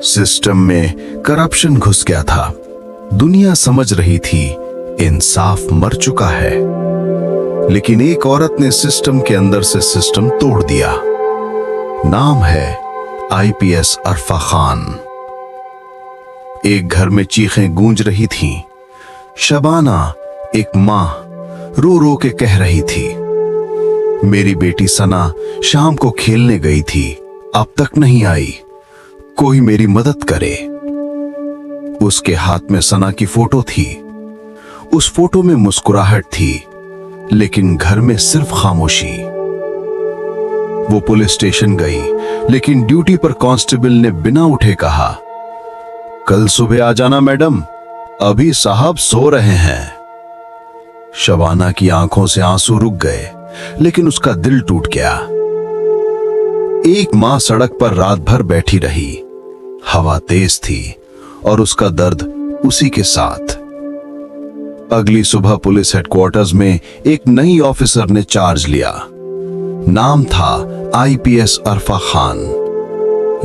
System में corruption घुस गया था। दुनिया समझ रही थी इंसाफ मर चुका है, लेकिन एक औरत ने सिस्टम के अंदर से सिस्टम तोड़ दिया। नाम है आईपीएस अरफा खान। एक घर में चीखें गूंज रही थीं। शबाना, एक मां, रो रो के कह रही थी, मेरी बेटी सना शाम को खेलने गई थी, अब तक नहीं आई, कोई मेरी मदद करे। उसके हाथ में सना की फोटो थी। उस फोटो में मुस्कुराहट थी, लेकिन घर में सिर्फ खामोशी। वो पुलिस स्टेशन गई, लेकिन ड्यूटी पर कांस्टेबल ने बिना उठे कहा, कल सुबह आ जाना मैडम, अभी साहब सो रहे हैं। शबाना की आंखों से आंसू रुक गए, लेकिन उसका दिल टूट गया। एक मां सड़क पर रात भर बैठी रही। हवा तेज थी और उसका दर्द उसी के साथ। अगली सुबह पुलिस हेडक्वार्टर्स में एक नई ऑफिसर ने चार्ज लिया। नाम था आईपीएस अरफा खान।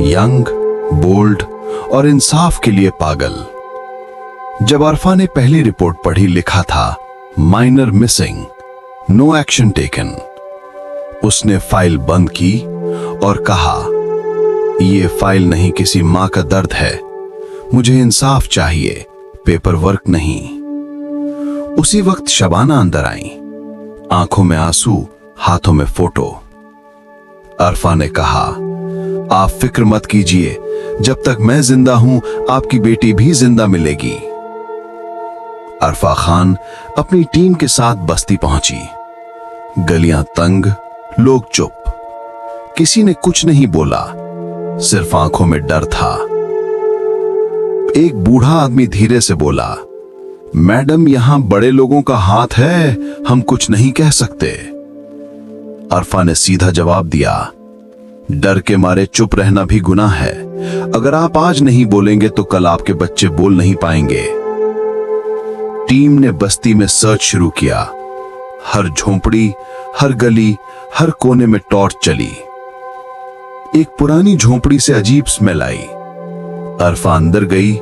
यंग, बोल्ड और इंसाफ के लिए पागल। जब अरफा ने पहली रिपोर्ट पढ़ी, लिखा था minor missing, no action taken. उसने फाइल बंद की और कहा, यह फाइल नहीं, किसी मां का दर्द है, मुझे इंसाफ चाहिए, पेपर वर्क नहीं। उसी वक्त शबाना अंदर आई, आंखों में आंसू, हाथों में फोटो। अरफा ने कहा, आप फिक्र मत कीजिए, जब तक मैं जिंदा हूं आपकी बेटी भी जिंदा मिलेगी। अरफा खान अपनी टीम के साथ बस्ती पहुंची। गलियां तंग, लोग चुप। किसी ने कुछ नहीं बोला, सिर्फ आंखों में डर था। एक बूढ़ा आदमी धीरे से बोला, मैडम यहां बड़े लोगों का हाथ है, हम कुछ नहीं कह सकते। अरफा ने सीधा जवाब दिया, डर के मारे चुप रहना भी गुनाह है। अगर आप आज नहीं बोलेंगे तो कल आपके बच्चे बोल नहीं पाएंगे। टीम ने बस्ती में सर्च शुरू किया। हर झोंपड़ी, हर गली, हर कोने में टॉर्च चली। एक पुरानी झोंपड़ी से अजीब स्मेल आई। अरफा अंदर गई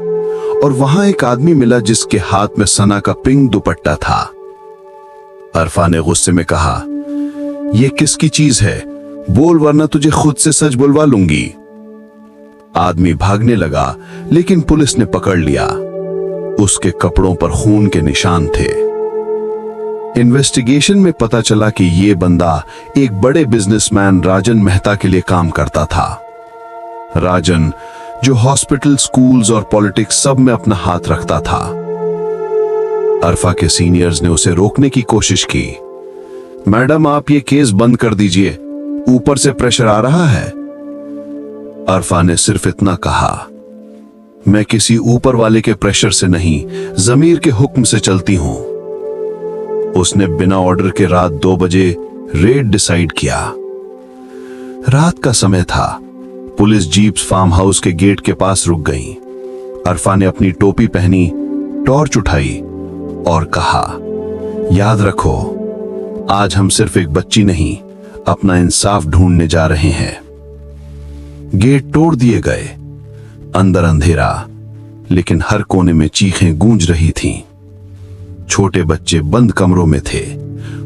और वहां एक आदमी मिला जिसके हाथ में सना का पिंक दुपट्टा था। अरफा ने गुस्से में कहा, यह किसकी चीज है, बोल वरना तुझे खुद से सच बुलवा लूंगी। आदमी भागने लगा, लेकिन पुलिस ने पकड़ लिया। उसके कपड़ों पर खून के निशान थे। इन्वेस्टिगेशन में पता चला कि यह बंदा एक बड़े बिजनेसमैन राजन मेहता के लिए काम करता था। राजन, जो हॉस्पिटल, स्कूल्स और पॉलिटिक्स सब में अपना हाथ रखता था। अरफा के सीनियर्स ने उसे रोकने की कोशिश की। मैडम आप ये केस बंद कर दीजिए, ऊपर से प्रेशर आ रहा है। अरफा ने सिर्फ इतना कहा, मैं किसी ऊपर वाले के प्रेशर से नहीं, जमीर के हुक्म से चलती हूं। उसने बिना ऑर्डर के रात 2 बजे रेड डिसाइड किया। रात का समय था। पुलिस जीप्स फार्म हाउस के गेट के पास रुक गईं। अरफा ने अपनी टोपी पहनी, टॉर्च उठाई और कहा, याद रखो, आज हम सिर्फ एक बच्ची नहीं, अपना इंसाफ ढूंढने जा रहे हैं। गेट तोड़ दिए गए। अंदर अंधेरा, लेकिन हर कोने में चीखें गूंज रही थीं। छोटे बच्चे बंद कमरों में थे,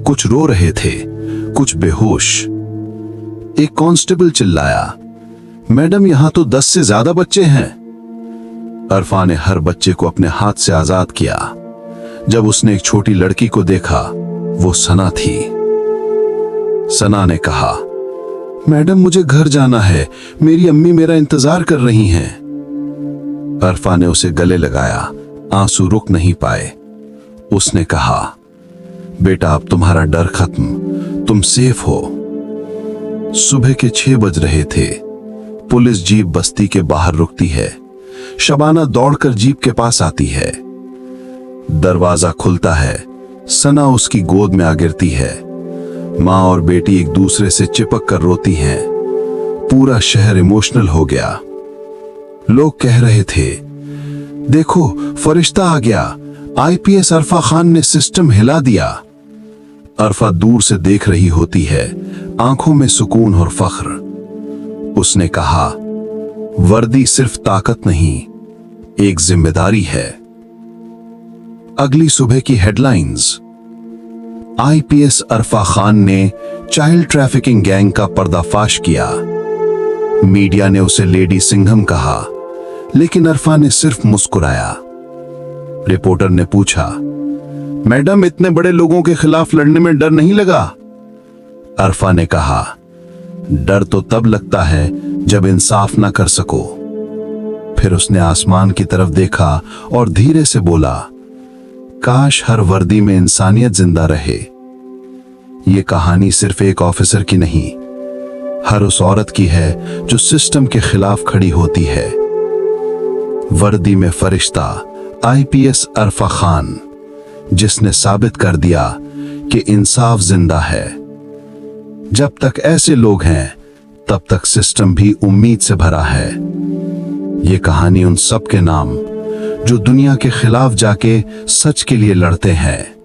कुछ रो रहे थे, कुछ बेहोश। एक कांस्टेबल चिल्लाया, मैडम यहां तो 10 से ज्यादा बच्चे हैं। अरफा ने हर बच्चे को अपने हाथ से आजाद किया। जब उसने एक छोटी लड़की को देखा, वो सना थी। सना ने कहा, मैडम मुझे घर जाना है, मेरी अम्मी मेरा इंतजार कर रही हैं। अरफा ने उसे गले लगाया, आंसू रुक नहीं पाए। उसने कहा, बेटा अब तुम्हारा डर खत्म, तुम सेफ हो। सुबह के 6 बज रहे थे। पुलिस जीप बस्ती के बाहर रुकती है। शबाना दौड़कर जीप के पास आती है। दरवाजा खुलता है। सना उसकी गोद में आ गिरती है। मां और बेटी एक दूसरे से चिपक कर रोती हैं। पूरा शहर इमोशनल हो गया। लोग कह रहे थे, देखो फरिश्ता आ गया, आईपीएस अरफा खान ने सिस्टम हिला दिया। अरफा दूर से देख रही होती है, आंखों में सुकून और फख्र। उसने कहा, वर्दी सिर्फ ताकत नहीं, एक जिम्मेदारी है। अगली सुबह की हेडलाइंस। आईपीएस अरफा खान ने चाइल्ड ट्रैफिकिंग गैंग का पर्दाफाश किया। मीडिया ने उसे लेडी सिंघम कहा, लेकिन अरफा ने सिर्फ मुस्कुराया। रिपोर्टर ने पूछा, मैडम, इतने बड़े लोगों के खिलाफ लड़ने में डर नहीं लगा? अरफा ने कहा, डर तो तब लगता है जब इंसाफ ना कर सको। फिर उसने आसमान की तरफ देखा और धीरे से बोला, काश हर वर्दी में इंसानियत जिंदा रहे। ये कहानी सिर्फ एक ऑफिसर की नहीं, हर उस औरत की है जो सिस्टम के खिलाफ खड़ी होती है। वर्दी में फरिश्ता आईपीएस अरफा खान, जिसने साबित कर दिया कि इंसाफ जिंदा है। जब तक ऐसे लोग हैं, तब तक सिस्टम भी उम्मीद से भरा है। ये कहानी उन सब के नाम जो दुनिया के खिलाफ जाके सच के लिए लड़ते हैं।